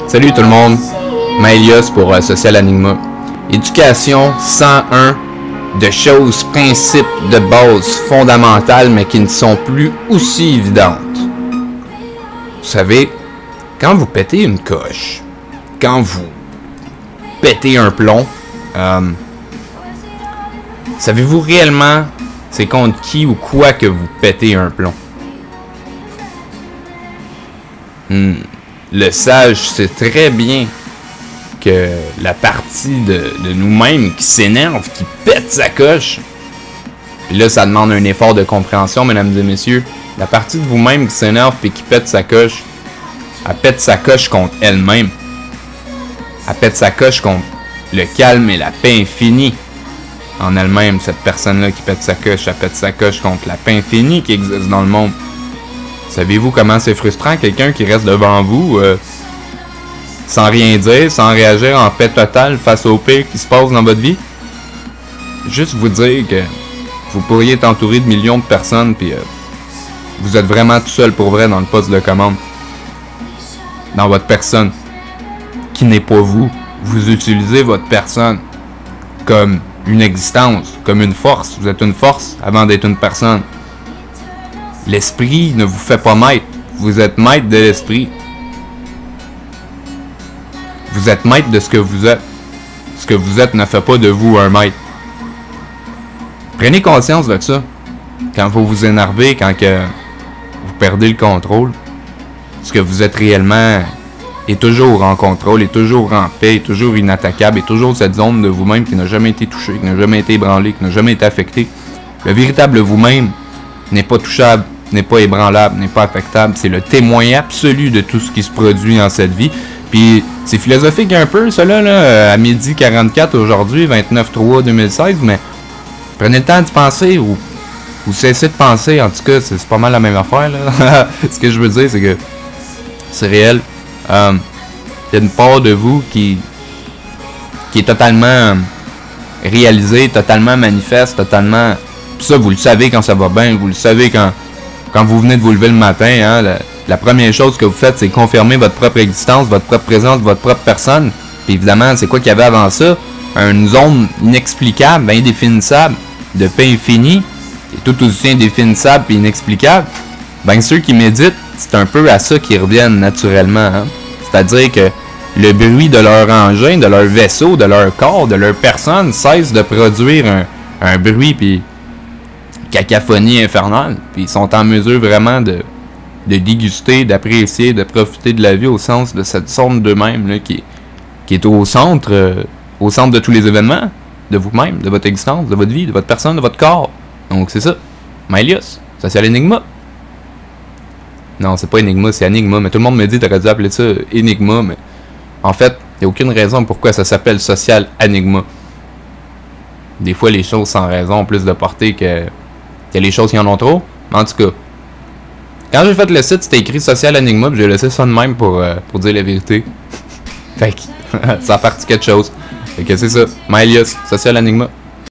Salut tout le monde, Maelios pour Social Enigma. Éducation 101 de choses, principes de base fondamentales mais qui ne sont plus aussi évidentes. Vous savez, quand vous pétez une coche, quand vous pétez un plomb, savez-vous réellement c'est contre qui ou quoi que vous pétez un plomb? Le sage sait très bien que la partie de nous-mêmes qui s'énerve, qui pète sa coche, puis là ça demande un effort de compréhension, mesdames et messieurs, la partie de vous-même qui s'énerve et qui pète sa coche, elle pète sa coche contre elle-même. Elle pète sa coche contre le calme et la paix infinie en elle-même. Cette personne-là qui pète sa coche, elle pète sa coche contre la paix infinie qui existe dans le monde. Savez-vous comment c'est frustrant quelqu'un qui reste devant vous sans rien dire, sans réagir en paix totale face au pire qui se passe dans votre vie? Juste vous dire que vous pourriez être entouré de millions de personnes puis vous êtes vraiment tout seul pour vrai dans le poste de commande. Dans votre personne qui n'est pas vous. Vous utilisez votre personne comme une existence, comme une force. Vous êtes une force avant d'être une personne. L'esprit ne vous fait pas maître. Vous êtes maître de l'esprit. Vous êtes maître de ce que vous êtes. Ce que vous êtes ne fait pas de vous un maître. Prenez conscience de ça. Quand vous vous énervez, quand que vous perdez le contrôle, ce que vous êtes réellement est toujours en contrôle, est toujours en paix, est toujours inattaquable, est toujours cette zone de vous-même qui n'a jamais été touchée, qui n'a jamais été ébranlée, qui n'a jamais été affectée. Le véritable vous-même n'est pas touchable, n'est pas ébranlable, n'est pas affectable. C'est le témoin absolu de tout ce qui se produit en cette vie. Puis c'est philosophique un peu, cela, là, à midi 44 aujourd'hui, 29/3/2016, mais prenez le temps d'y penser ou cessez de penser. En tout cas, c'est pas mal la même affaire, là. Ce que je veux dire, c'est que c'est réel. Il y a une part de vous qui est totalement réalisée, totalement manifeste, totalement... Puis ça, vous le savez quand ça va bien, vous le savez quand vous venez de vous lever le matin, hein, la première chose que vous faites, c'est confirmer votre propre existence, votre propre présence, votre propre personne. Puis évidemment, c'est quoi qu'il y avait avant ça? Une zone inexplicable, indéfinissable, de paix infinie, et tout aussi indéfinissable et inexplicable. Ben ceux qui méditent, c'est un peu à ça qu'ils reviennent naturellement. Hein? C'est-à-dire que le bruit de leur engin, de leur vaisseau, de leur corps, de leur personne cesse de produire un bruit puis cacophonie infernale. Puis ils sont en mesure vraiment de déguster, d'apprécier, de profiter de la vie au sens de cette zone d'eux-mêmes là, qui est au centre de tous les événements, de vous-même, de votre existence, de votre vie, de votre personne, de votre corps. Donc c'est ça. Maelios, Social Enigma. Non, c'est pas Enigma, c'est Enigma. Mais tout le monde me dit t'aurais dû appeler ça Enigma. Mais en fait, il n'y a aucune raison pourquoi ça s'appelle Social Enigma. Des fois, les choses sans raison ont plus de portée que les choses qui en ont trop. Mais en tout cas, quand j'ai fait le site, c'était écrit Social Enigma. Puis j'ai laissé ça de même pour dire la vérité. Fait que ça a parti quelque chose. Fait que c'est ça. Maelios, Social Enigma.